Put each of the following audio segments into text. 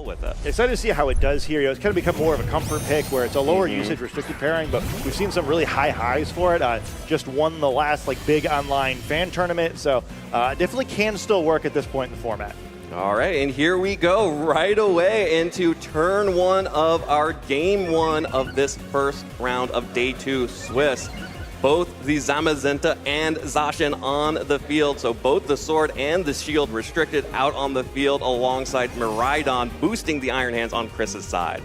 with it. Excited to see how it does here. It's kind of become more of a comfort pick where it's a lower usage restricted pairing, but we've seen some really high highs for it. Just won the last big online fan tournament, so definitely can still work at this point in the format. All right, and here we go right away into turn 1 of our game 1 of this first round of day 2 Swiss. Both the Zamazenta and Zacian on the field, so both the sword and the shield restricted out on the field alongside Miraidon boosting the Iron Hands on Chris's side.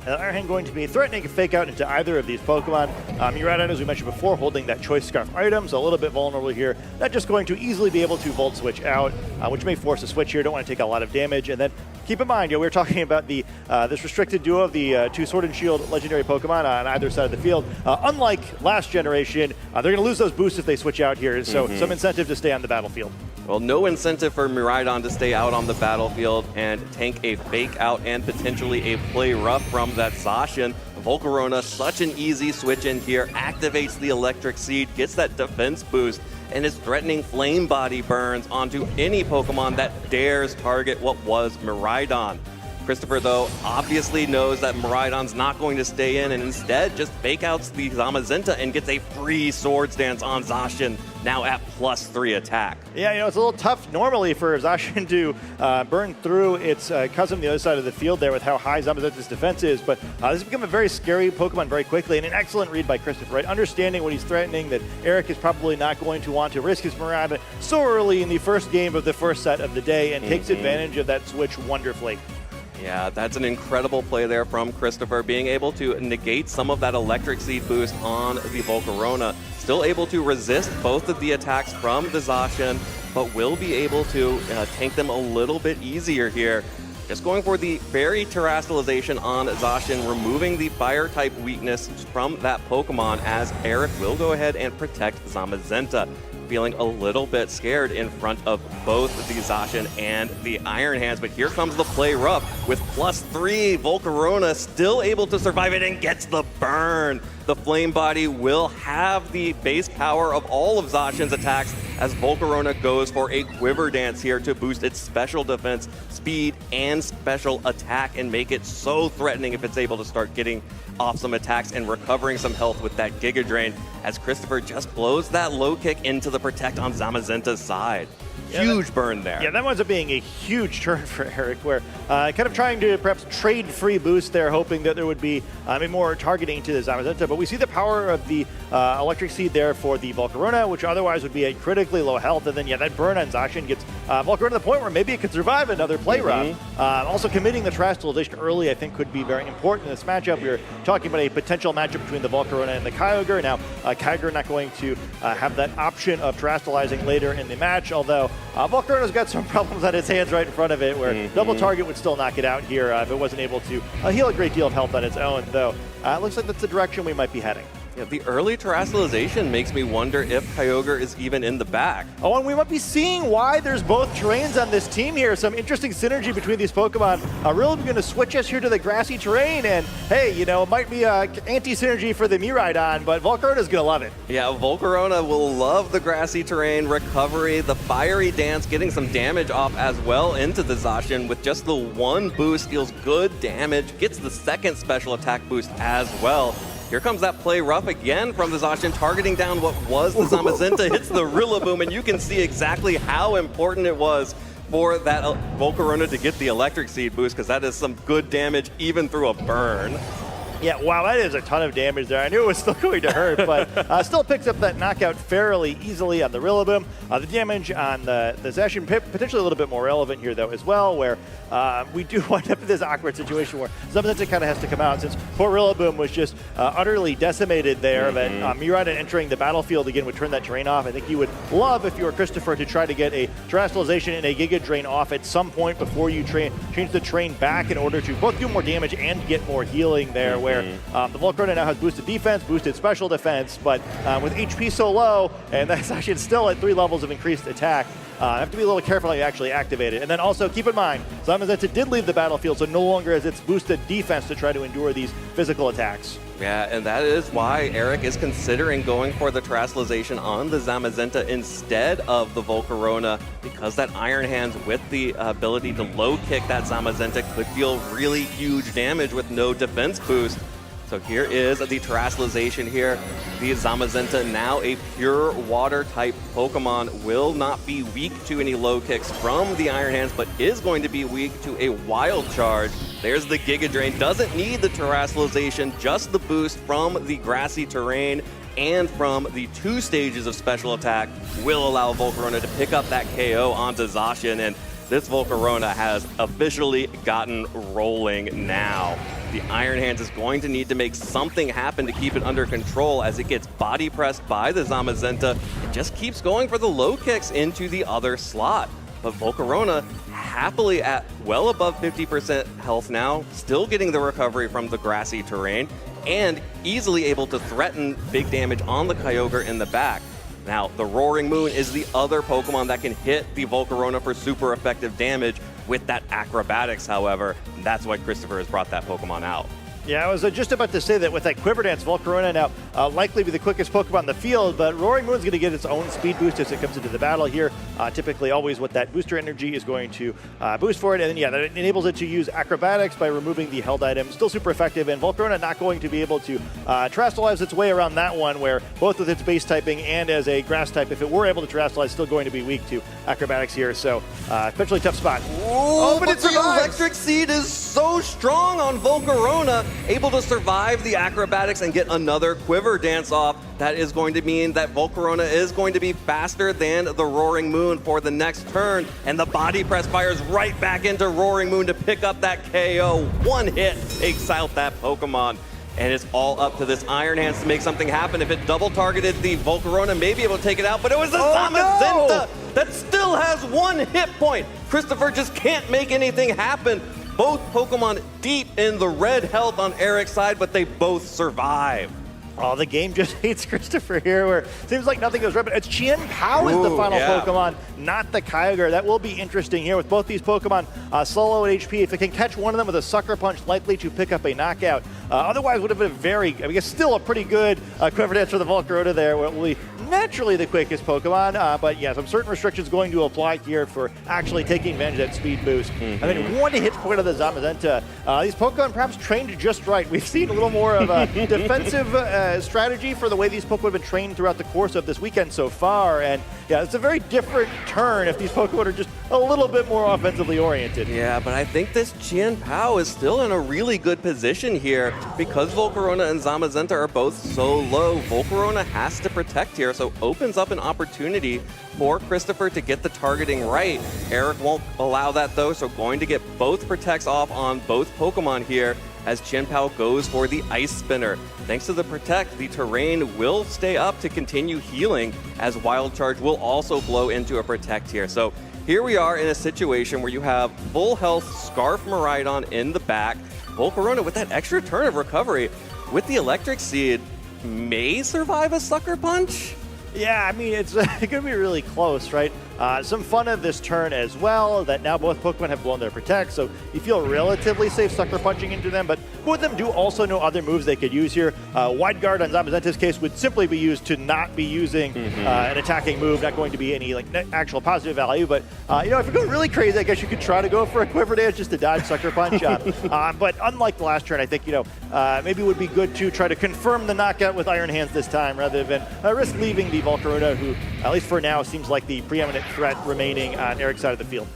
Iron Hand going to be threatening a fake out into either of these Pokemon. Miraidon, as we mentioned before, holding that Choice Scarf item, so a little bit vulnerable here. Not just going to easily be able to Volt Switch out, which may force a switch here. Don't want to take a lot of damage. And then keep in mind, we were talking about the this restricted duo of the 2 Sword and Shield legendary Pokemon on either side of the field. Unlike last generation, they're going to lose those boosts if they switch out here, so some incentive to stay on the battlefield. Well, no incentive for Miraidon to stay out on the battlefield and tank a fake out and potentially a play rough from that Zacian. Volcarona, such an easy switch in here, activates the Electric Seed, gets that defense boost, and is threatening Flame Body burns onto any Pokemon that dares target what was Miraidon. Christopher, though, obviously knows that Miraidon's not going to stay in and instead just fake outs the Zamazenta and gets a free Swords Dance on Zacian, now at +3 attack. Yeah, it's a little tough normally for Zacian to burn through its cousin on the other side of the field there with how high Zamazenta's defense is, but this has become a very scary Pokemon very quickly, and an excellent read by Christopher, right? Understanding what he's threatening, that Eric is probably not going to want to risk his Miraidon so early in the first game of the first set of the day, and takes advantage of that switch wonderfully. Yeah, that's an incredible play there from Christopher, being able to negate some of that Electric Seed boost on the Volcarona. Still able to resist both of the attacks from the Zacian, but will be able to tank them a little bit easier here. Just going for the Fairy Terastallization on Zacian, removing the Fire-type weakness from that Pokemon, as Eric will go ahead and protect Zamazenta. Feeling a little bit scared in front of both the Zacian and the Iron Hands, but here comes the play rough with +3. Volcarona still able to survive it and gets the burn. The Flame Body will have the base power of all of Zacian's attacks as Volcarona goes for a Quiver Dance here to boost its special defense, speed, and special attack and make it so threatening if it's able to start getting off some attacks and recovering some health with that Giga Drain, as Christopher just blows that low kick into the Protect on Zamazenta's side. Huge burn there. Yeah, that winds up being a huge turn for Eric, where kind of trying to perhaps trade free boost there, hoping that there would be more targeting to the Zamazenta. But we see the power of the Electric Seed there for the Volcarona, which otherwise would be at critically low health. And then, that burn on Zacian gets Volcarona to the point where maybe it could survive another play rough. Also, committing the Terastallization early, I think, could be very important in this matchup. We were talking about a potential matchup between the Volcarona and the Kyogre. Now, Kyogre not going to have that option of Terastallizing later in the match, although Volcarona's got some problems on its hands right in front of it, where double target would still knock it out here if it wasn't able to heal a great deal of health on its own, though it looks like that's the direction we might be heading. Yeah, the early Terastallization makes me wonder if Kyogre is even in the back. Oh, and we might be seeing why there's both terrains on this team here. Some interesting synergy between these Pokemon. Really going to switch us here to the grassy terrain, and hey, it might be anti-synergy for the Miraidon, but Volcarona's going to love it. Yeah, Volcarona will love the grassy terrain, recovery, the Fiery Dance, getting some damage off as well into the Zacian with just the one boost, deals good damage, gets the second special attack boost as well. Here comes that play rough again from the Zacian, targeting down what was the Zamazenta, hits the Rillaboom, and you can see exactly how important it was for that Volcarona to get the Electric Seed boost, because that is some good damage even through a burn. Yeah, wow, that is a ton of damage there. I knew it was still going to hurt, but still picks up that knockout fairly easily on the Rillaboom. The damage on the Zacian, potentially a little bit more relevant here, though, as well, where we do wind up in this awkward situation where Zamazenta kind of has to come out, since poor Rillaboom was just utterly decimated there. But Miraidon entering the battlefield again would turn that terrain off. I think you would love, if you were Christopher, to try to get a Terastallization and a Giga Drain off at some point before you change the terrain back in order to both do more damage and get more healing there, where the Volcarona now has boosted defense, boosted special defense, but with HP so low, and that's actually still at 3 levels of increased attack, have to be a little careful how you actually activate it. And then also keep in mind, Zamazenta did leave the battlefield, so no longer has its boosted defense to try to endure these physical attacks. Yeah, and that is why Eric is considering going for the Terastallization on the Zamazenta instead of the Volcarona, because that Iron Hands with the ability to low kick that Zamazenta could deal really huge damage with no defense boost. So here is the Terastallization here. The Zamazenta, now a pure water type Pokemon, will not be weak to any low kicks from the Iron Hands, but is going to be weak to a Wild Charge. There's the Giga Drain. Doesn't need the Terastallization, just the boost from the grassy terrain and from the 2 stages of special attack will allow Volcarona to pick up that KO onto Zacian, and this Volcarona has officially gotten rolling now. The Iron Hands is going to need to make something happen to keep it under control as it gets body pressed by the Zamazenta. It just keeps going for the low kicks into the other slot. But Volcarona happily at well above 50% health now, still getting the recovery from the grassy terrain, and easily able to threaten big damage on the Kyogre in the back. Now, the Roaring Moon is the other Pokemon that can hit the Volcarona for super effective damage with that Acrobatics, however. That's why Christopher has brought that Pokemon out. Yeah, I was just about to say that with that Quiver Dance, Volcarona now likely be the quickest Pokemon in the field, but Roaring Moon's going to get its own speed boost as it comes into the battle here. Typically always what that booster energy is going to boost for it, and then yeah, that enables it to use Acrobatics by removing the held item. Still super effective, and Volcarona not going to be able to Terastallize its way around that one, where both with its base typing and as a grass type, if it were able to Terastallize, still going to be weak to Acrobatics here, so potentially tough spot. Oh, but the Electric Seed is so strong on Volcarona, able to survive the Acrobatics and get another Quiver Dance off. That is going to mean that Volcarona is going to be faster than the Roaring Moon for the next turn, and the Body Press fires right back into Roaring Moon to pick up that KO. One hit takes out that Pokemon, and it's all up to this Iron Hands to make something happen. If it double targeted the Volcarona, maybe it will take it out, but it was the Zamazenta that still has 1 hit point. Christopher just can't make anything happen. Both Pokemon deep in the red health on Eric's side, but they both survive. Oh, the game just hates Christopher here, where it seems like nothing goes right, but it's Chien-Pao is the final Pokemon, not the Kyogre. That will be interesting here with both these Pokemon solo at HP. If it can catch one of them with a Sucker Punch, likely to pick up a knockout. Otherwise, would have been I guess still a pretty good Quiver Dance for the Volcarona there, where it will be naturally the quickest Pokemon, but yeah, some certain restrictions going to apply here for actually taking advantage of that speed boost. And then 1 hit point of the Zamazenta. These Pokemon perhaps trained just right. We've seen a little more of a defensive strategy for the way these Pokemon have been trained throughout the course of this weekend so far, and yeah, it's a very different turn if these Pokemon are just a little bit more offensively oriented. Yeah, but I think this Chien-Pao is still in a really good position here because Volcarona and Zamazenta are both so low. Volcarona has to protect here, so opens up an opportunity for Christopher to get the targeting right. Eric won't allow that though, so going to get both protects off on both Pokemon here as Chien-Pao goes for the Ice Spinner. Thanks to the Protect, the terrain will stay up to continue healing as Wild Charge will also blow into a Protect here. So here we are in a situation where you have full health Scarf Miraidon in the back. Volcarona with that extra turn of recovery with the Electric Seed may survive a Sucker Punch. Yeah, I mean, it's going to be really close, right? Some fun of this turn as well, that now both Pokemon have blown their Protect, so you feel relatively safe Sucker Punching into them, but both of them do also know other moves they could use here. Wide Guard on Zamazenta's case would simply be used to not be using an attacking move, not going to be any like actual positive value, but you know, if you're going really crazy, I guess you could try to go for a Quiver Dance just to dodge Sucker Punch. But unlike the last turn, I think, you know, maybe it would be good to try to confirm the knockout with Iron Hands this time rather than risk leaving the Volcarona, who, at least for now, seems like the preeminent threat remaining on Eric's side of the field.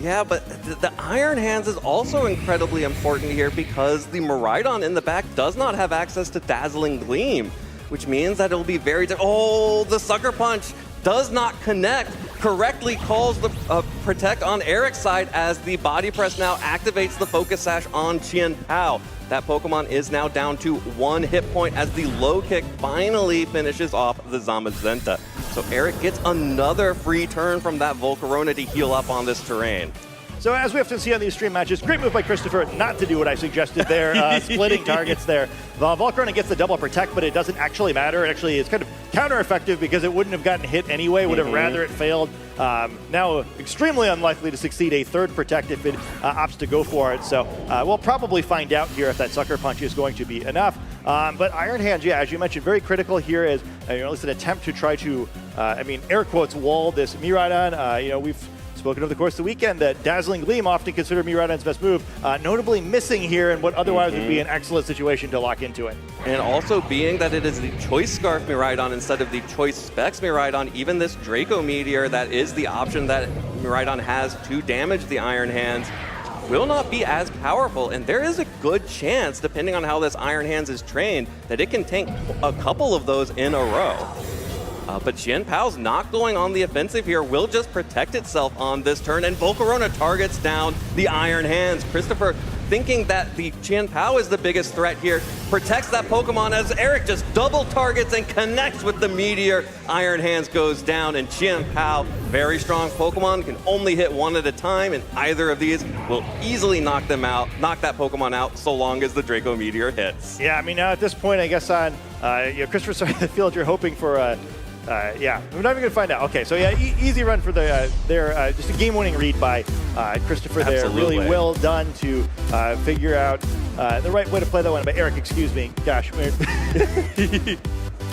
Yeah, but the Iron Hands is also incredibly important here because the Miraidon in the back does not have access to Dazzling Gleam, which means that it'll be very... Oh, the Sucker Punch does not connect, correctly calls the Protect on Eric's side as the Body Press now activates the Focus Sash on Chien-Pao. That Pokemon is now down to 1 hit point as the low kick finally finishes off the Zamazenta. So Eric gets another free turn from that Volcarona to heal up on this terrain. So as we have to see on these stream matches, great move by Christopher not to do what I suggested there, splitting targets there. Volcarona gets the double Protect, but it doesn't actually matter. It actually is kind of counter-effective because it wouldn't have gotten hit anyway, would have rather it failed. now extremely unlikely to succeed a third Protect if it opts to go for it. So we'll probably find out here if that Sucker Punch is going to be enough. But Iron Hands, yeah, as you mentioned, very critical here is at least an attempt to try to, air quotes, wall this Miraidon. We've spoken over the course of the weekend that Dazzling Gleam, often considered Miraidon's best move, notably missing here in what otherwise would be an excellent situation to lock into it. And also being that it is the Choice Scarf Miraidon instead of the Choice Specs Miraidon, even this Draco Meteor that is the option that Miraidon has to damage the Iron Hands will not be as powerful, and there is a good chance, depending on how this Iron Hands is trained, that it can tank a couple of those in a row. But Qian Pao's not going on the offensive here, will just protect itself on this turn, and Volcarona targets down the Iron Hands. Christopher, thinking that the Qian Pao is the biggest threat here, protects that Pokemon as Eric just double targets and connects with the Meteor. Iron Hands goes down, and Qian Pao, very strong Pokemon, can only hit one at a time, and either of these will easily knock that Pokemon out so long as the Draco Meteor hits. Yeah, at this point, I guess on, Christopher, sorry, I feel that you're hoping for yeah, we're not even going to find out. Okay, so yeah, easy run for just a game-winning read by Christopher there. Absolutely. Really well done to figure out the right way to play that one. But Eric, excuse me. Gosh.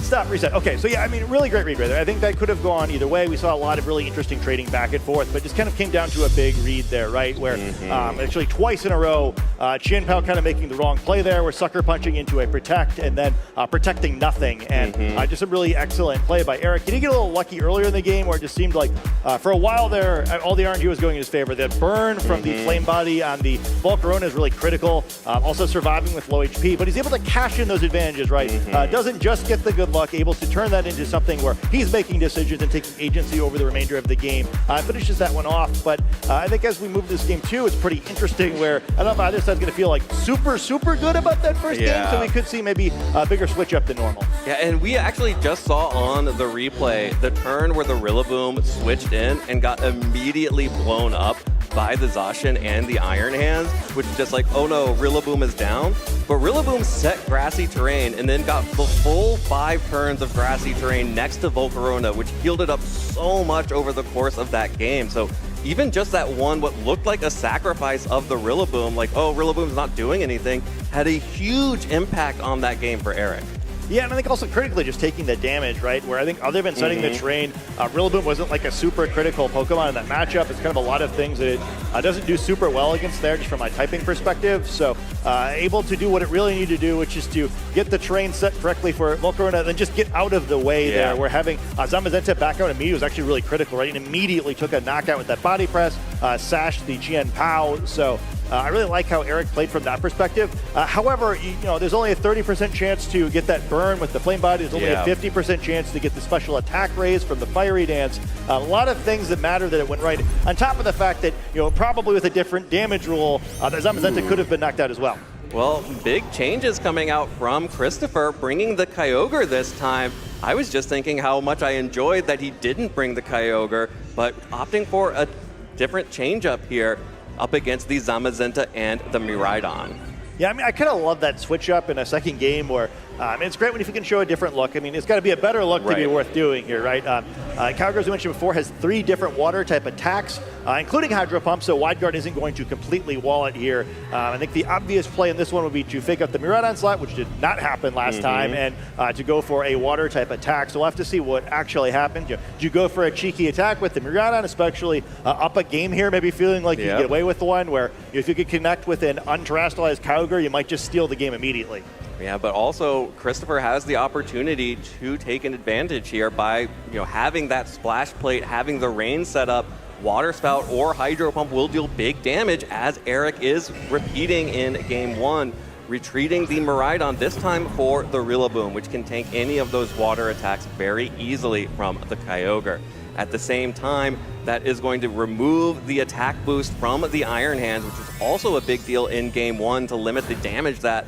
Stop, reset. Okay, so yeah, really great read right there. I think that could have gone either way. We saw a lot of really interesting trading back and forth, but just kind of came down to a big read there, right? Where actually twice in a row, Qian Pao kind of making the wrong play there. We're sucker punching into a protect and then protecting nothing. And just a really excellent play by Eric. He did get a little lucky earlier in the game where it just seemed like for a while there, all the RNG was going in his favor. The burn from the Flame Body on the Volcarona is really critical. Also surviving with low HP, but he's able to cash in those advantages, right? Doesn't just get the good luck, able to turn that into something where he's making decisions and taking agency over the remainder of the game. Finishes that one off, but I think as we move this game too, it's pretty interesting where I don't know if either side's going to feel like super good about that first game, so we could see maybe a bigger switch up than normal. Yeah, and we actually just saw on the replay the turn where the Rillaboom switched in and got immediately blown up by the Zacian and the Iron Hands, which is just like, oh no, Rillaboom is down. But Rillaboom set grassy terrain and then got the full 5 turns of grassy terrain next to Volcarona, which healed it up so much over the course of that game. So even just that one, what looked like a sacrifice of the Rillaboom, like, oh, Rillaboom's not doing anything, had a huge impact on that game for Eric. Yeah, and I think also critically just taking the damage, right? Where I think other than setting the terrain, Rillaboom wasn't like a super critical Pokemon in that matchup. It's kind of a lot of things that it doesn't do super well against there, just from my typing perspective. So able to do what it really needed to do, which is to get the terrain set correctly for Volcarona, then just get out of the way there. Where having Zamazenta back out immediately was actually really critical, right? And immediately took a knockout with that body press, sashed the Qian Pao. So I really like how Eric played from that perspective. However, there's only a 30% chance to get that burn with the Flame Body. There's only a 50% chance to get the special attack raise from the Fiery Dance. A lot of things that matter that it went right. On top of the fact that, probably with a different damage rule, that Zamazenta could have been knocked out as well. Well, big changes coming out from Christopher, bringing the Kyogre this time. I was just thinking how much I enjoyed that he didn't bring the Kyogre, but opting for a different change-up here up against the Zamazenta and the Miraidon. Yeah, I kind of love that switch up in a second game where it's great if you can show a different look. It's got to be a better look to be worth doing here, right? Kyogre, as we mentioned before, has 3 different water type attacks, including Hydro Pump, so Wide Guard isn't going to completely wall it here. I think the obvious play in this one would be to fake up the Miraidon slot, which did not happen last time, and to go for a water type attack. So we'll have to see what actually happened. Do you go for a cheeky attack with the Miraidon, especially up a game here, maybe feeling like you can get away with one where if you could connect with an unterrestrialized Kyogre, you might just steal the game immediately. Yeah, but also Christopher has the opportunity to take an advantage here by having that splash plate, having the rain set up. Water Spout or Hydro Pump will deal big damage, as Eric is repeating in Game 1, retreating the Miraidon, this time for the Rillaboom, which can tank any of those water attacks very easily from the Kyogre. At the same time, that is going to remove the attack boost from the Iron Hands, which is also a big deal in Game 1 to limit the damage that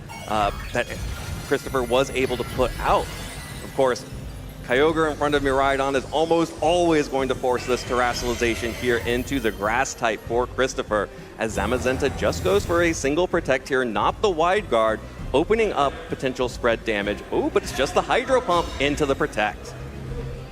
that Christopher was able to put out. Of course, Kyogre in front of Miraidon is almost always going to force this terrestrialization here into the grass type for Christopher, as Zamazenta just goes for a single protect here, not the Wide Guard, opening up potential spread damage. Oh, but it's just the Hydro Pump into the protect.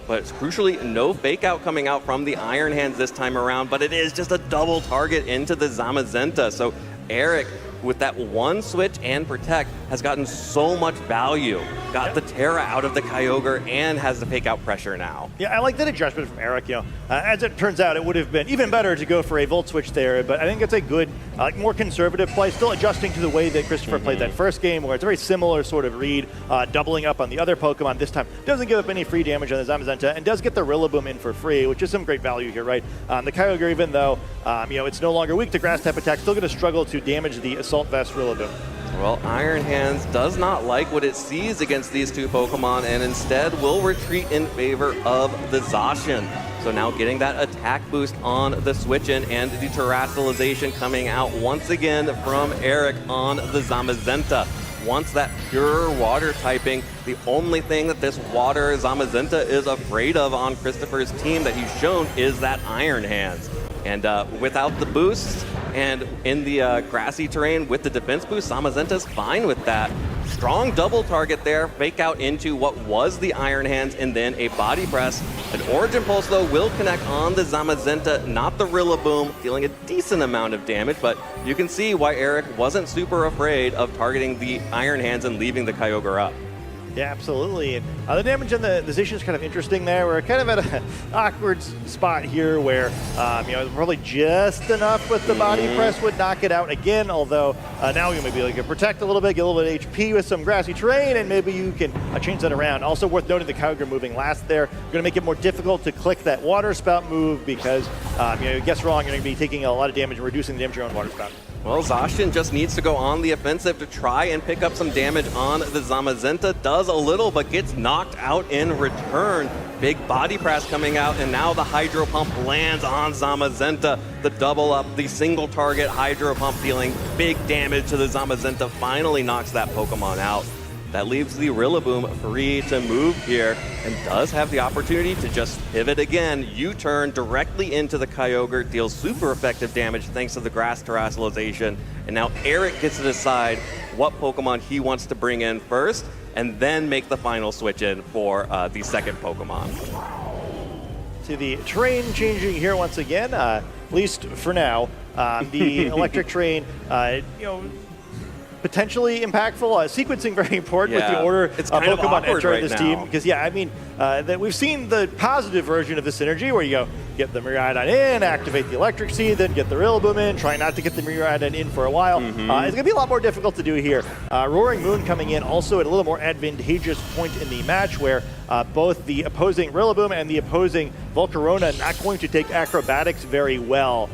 but crucially, no fake out coming out from the Iron Hands this time around, but it is just a double target into the Zamazenta. So Eric, with that one switch and protect, has gotten so much value. Got the Terra out of the Kyogre and has the fake out pressure now. Yeah, I like that adjustment from Eric. As it turns out, it would have been even better to go for a Volt Switch there, but I think it's a good, more conservative play, still adjusting to the way that Christopher played that first game, where it's a very similar sort of read, doubling up on the other Pokemon this time. Doesn't give up any free damage on the Zamazenta, and does get the Rillaboom in for free, which is some great value here, right? The Kyogre, even though it's no longer weak to Grass type attack, still going to struggle to damage the Assault Vest Rillaboom. Well, Iron Hands does not like what it sees against these two Pokemon and instead will retreat in favor of the Zacian. So now getting that attack boost on the switch-in and the Terastallization coming out once again from Eric on the Zamazenta. Wants that pure water typing. The only thing that this water Zamazenta is afraid of on Christopher's team that he's shown is that Iron Hands. And without the boost and in the grassy terrain with the defense boost, Zamazenta's fine with that. Strong double target there, fake out into what was the Iron Hands and then a body press. An Origin Pulse though will connect on the Zamazenta, not the Rillaboom, dealing a decent amount of damage, but you can see why Eric wasn't super afraid of targeting the Iron Hands and leaving the Kyogre up. Yeah, absolutely. And the damage on the Zacian is kind of interesting there. We're kind of at an awkward spot here where, probably just enough with the body press would knock it out again, although now you maybe can protect a little bit, get a little bit of HP with some grassy terrain, and maybe you can change that around. Also worth noting the Kyogre moving last there. Going to make it more difficult to click that Water Spout move because, you guess wrong, you're going to be taking a lot of damage and reducing the damage of your own Water Spout. Well, Zacian just needs to go on the offensive to try and pick up some damage on the Zamazenta. Does a little, but gets knocked out in return. Big body press coming out, and now the Hydro Pump lands on Zamazenta. The double up, the single target Hydro Pump dealing big damage to the Zamazenta finally knocks that Pokemon out. That leaves the Rillaboom free to move here and does have the opportunity to just pivot again. U-turn directly into the Kyogre, deals super effective damage thanks to the Grass Terastallization. And now Eric gets to decide what Pokemon he wants to bring in first and then make the final switch in for the second Pokemon. To the terrain changing here once again, at least for now. The electric terrain, potentially impactful. Sequencing very important with the order of Pokemon entering this team. Because, that we've seen the positive version of the synergy where you get the Miraidon in, activate the Electric Seed, then get the Rillaboom in, try not to get the Miraidon in for a while. It's going to be a lot more difficult to do here. Roaring Moon coming in also at a little more advantageous point in the match where both the opposing Rillaboom and the opposing Volcarona not going to take acrobatics very well.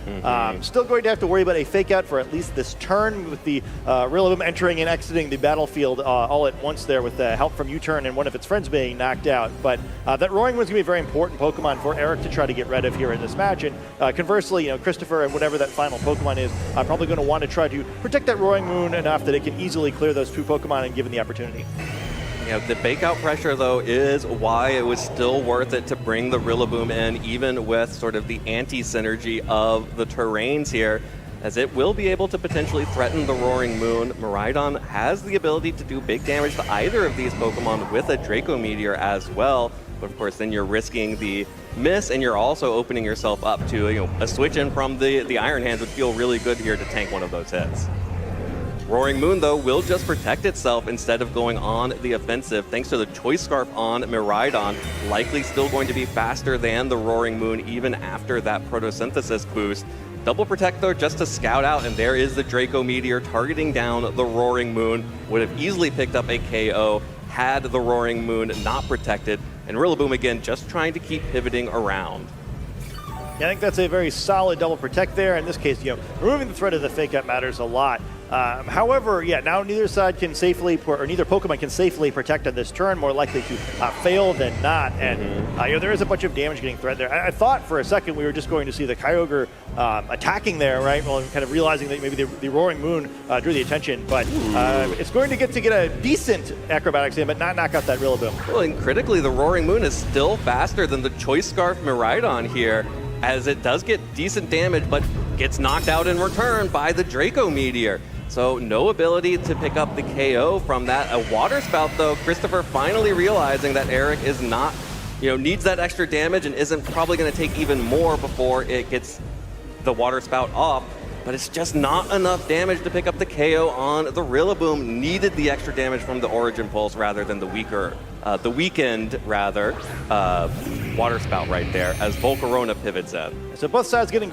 Still going to have to worry about a fake out for at least this turn with the Rillaboom entering and exiting the battlefield all at once there with the help from U-turn and one of its friends being knocked out. But that Roaring Moon's going to be a very important Pokemon for Eric to try to get rid of here in this match. And conversely, Christopher and whatever that final Pokemon is, probably going to want to try to protect that Roaring Moon enough that it can easily clear those two Pokemon and given the opportunity. The fake out pressure, though, is why it was still worth it to bring the Rillaboom in, even with sort of the anti-synergy of the terrains here, as it will be able to potentially threaten the Roaring Moon. Miraidon has the ability to do big damage to either of these Pokemon with a Draco Meteor as well, but of course then you're risking the miss, and you're also opening yourself up to a switch-in from the Iron Hands would feel really good here to tank one of those hits. Roaring Moon, though, will just protect itself instead of going on the offensive, thanks to the Choice Scarf on Miraidon. Likely still going to be faster than the Roaring Moon, even after that Photosynthesis boost. Double Protect, though, just to scout out, and there is the Draco Meteor targeting down the Roaring Moon. Would have easily picked up a KO had the Roaring Moon not protected. And Rillaboom, again, just trying to keep pivoting around. Yeah, I think that's a very solid double protect there. In this case, removing the threat of the fake out matters a lot. However, now neither side can safely, or neither Pokemon can safely protect on this turn, more likely to fail than not. And there is a bunch of damage getting threatened there. I thought for a second we were just going to see the Kyogre attacking there, right? Well, kind of realizing that maybe the Roaring Moon drew the attention, but it's going to get a decent acrobatics in, but not knock out that Rillaboom. Well, and critically, the Roaring Moon is still faster than the Choice Scarf Miraidon here, as it does get decent damage, but gets knocked out in return by the Draco Meteor. So no ability to pick up the KO from that. A Water Spout, though, Christopher finally realizing that Eric is not needs that extra damage and isn't probably going to take even more before it gets the water spout off. But it's just not enough damage to pick up the KO on the Rillaboom. Needed the extra damage from the Origin Pulse rather than the weakened water spout right there as Volcarona pivots in. So both sides going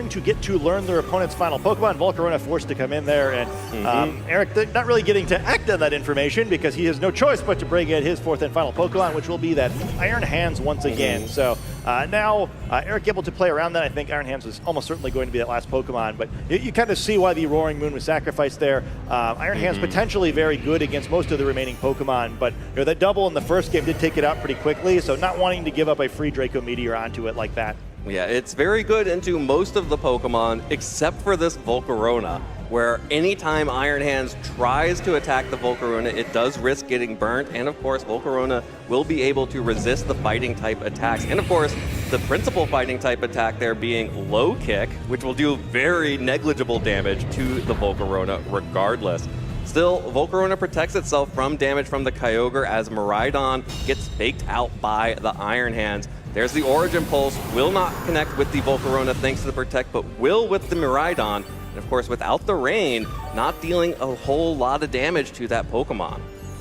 to get to learn their opponent's final Pokemon. Volcarona forced to come in there, and Eric not really getting to act on that information because he has no choice but to bring in his fourth and final Pokemon, which will be that Iron Hands once again. So now Eric able to play around that. I think Iron Hands was almost certainly going to be that last Pokemon, but you kind of see why the Roaring Moon was sacrificed there. Iron Hands potentially very good against most of the remaining Pokemon, but that double in the first game did take it out pretty quickly, so not wanting to give up a free Draco Meteor onto it like that. Yeah, it's very good into most of the Pokemon except for this Volcarona, where anytime Iron Hands tries to attack the Volcarona, it does risk getting burnt, and of course Volcarona will be able to resist the fighting type attacks, and of course the principal fighting type attack there being Low Kick, which will do very negligible damage to the Volcarona regardless. Still, Volcarona protects itself from damage from the Kyogre as Miraidon gets faked out by the Iron Hands. There's the Origin Pulse, will not connect with the Volcarona thanks to the Protect, but will with the Miraidon. And of course, without the Rain, not dealing a whole lot of damage to that Pokemon.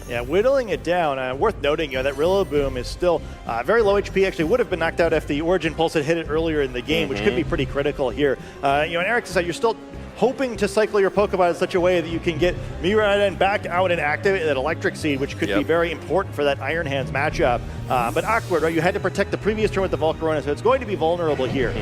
Yeah, whittling it down. Worth noting, that Rillaboom is still very low HP. Actually, would have been knocked out if the Origin Pulse had hit it earlier in the game, which could be pretty critical here. And Eric said you're still hoping to cycle your Pokemon in such a way that you can get Miraidon back out and activate that Electric Seed, which could be very important for that Iron Hands matchup. But awkward, right? You had to protect the previous turn with the Volcarona, so it's going to be vulnerable here.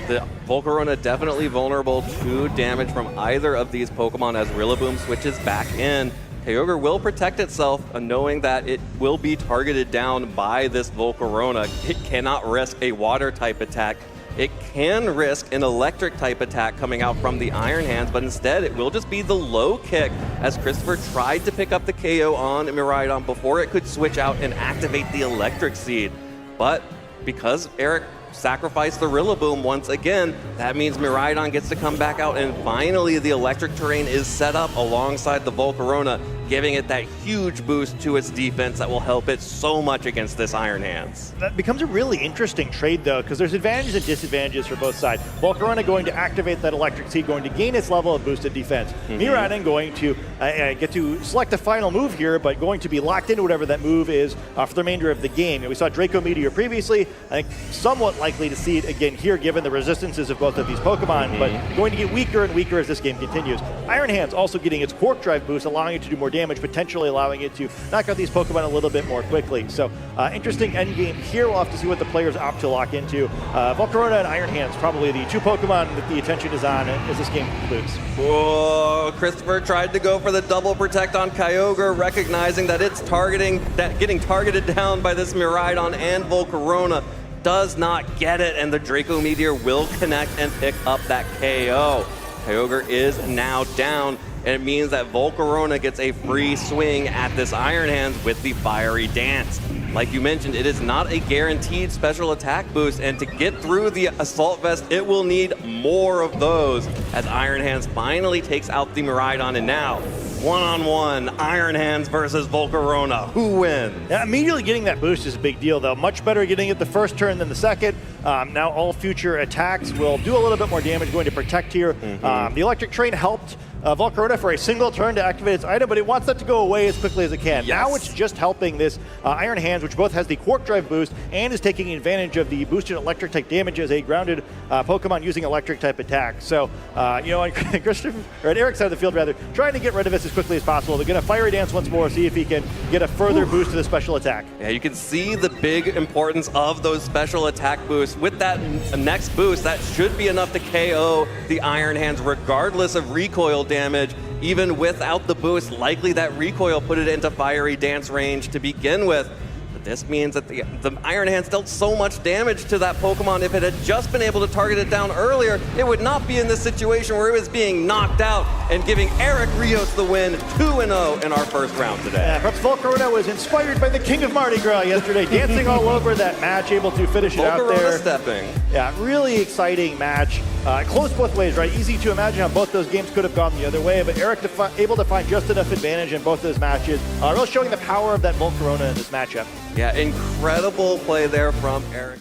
The Volcarona definitely vulnerable to damage from either of these Pokemon as Rillaboom switches back in. Kyogre will protect itself, knowing that it will be targeted down by this Volcarona. It cannot risk a Water-type attack. It can risk an Electric-type attack coming out from the Iron Hands, but instead it will just be the Low Kick as Christopher tried to pick up the KO on Miraidon before it could switch out and activate the Electric Seed. But because Eric sacrificed the Rillaboom once again, that means Miraidon gets to come back out, and finally the electric terrain is set up alongside the Volcarona, giving it that huge boost to its defense that will help it so much against this Iron Hands. That becomes a really interesting trade, though, because there's advantages and disadvantages for both sides. Volcarona going to activate that Electric Seed, going to gain its level of boosted defense. Miraidon going to get to select a final move here, but going to be locked into whatever that move is for the remainder of the game. And we saw Draco Meteor previously. I think somewhat likely to see it again here, given the resistances of both of these Pokemon, but going to get weaker and weaker as this game continues. Iron Hands also getting its Quark Drive boost, allowing it to do more damage, potentially allowing it to knock out these Pokemon a little bit more quickly. So interesting endgame here. We'll have to see what the players opt to lock into. Volcarona and Iron Hands, probably the two Pokemon that the attention is on as this game concludes. Whoa, Christopher tried to go for the double protect on Kyogre, recognizing that it's getting targeted down by this Miraidon and Volcarona. Does not get it, and the Draco Meteor will connect and pick up that KO. Kyogre is now down, and it means that Volcarona gets a free swing at this Iron Hands with the Fiery Dance. Like you mentioned, it is not a guaranteed special attack boost, and to get through the Assault Vest, it will need more of those as Iron Hands finally takes out the Miraidon, and now one-on-one, Iron Hands versus Volcarona. Who wins? Yeah, immediately getting that boost is a big deal, though. Much better getting it the first turn than the second. Now all future attacks will do a little bit more damage, going to protect here. The Electric Train helped Volcarona for a single turn to activate its item, but it wants that to go away as quickly as it can. Now it's just helping this Iron Hands, which both has the Quark Drive boost and is taking advantage of the boosted electric type damage as a grounded Pokemon using electric type attack. So, on Christopher, or at Eric's side of the field rather, trying to get rid of this as quickly as possible. They're going to Fiery Dance once more, see if he can get a further boost to the special attack. Yeah, you can see the big importance of those special attack boosts. With that next boost, that should be enough to KO the Iron Hands regardless of recoil damage. Even without the boost, likely that recoil put it into Fiery Dance range to begin with. But this means that the Iron Hands dealt so much damage to that Pokemon. If it had just been able to target it down earlier, it would not be in this situation where it was being knocked out and giving Eric Rios the win, 2-0 in our first round today. Yeah, perhaps Volcarona was inspired by the King of Mardi Gras yesterday, dancing all over that match, able to finish it out there. Volcarona stepping. Yeah, really exciting match. close both ways, right? Easy to imagine how both those games could have gone the other way, but Eric able to find just enough advantage in both those matches, really showing the power of that Volcarona in this matchup. Yeah, incredible play there from Eric.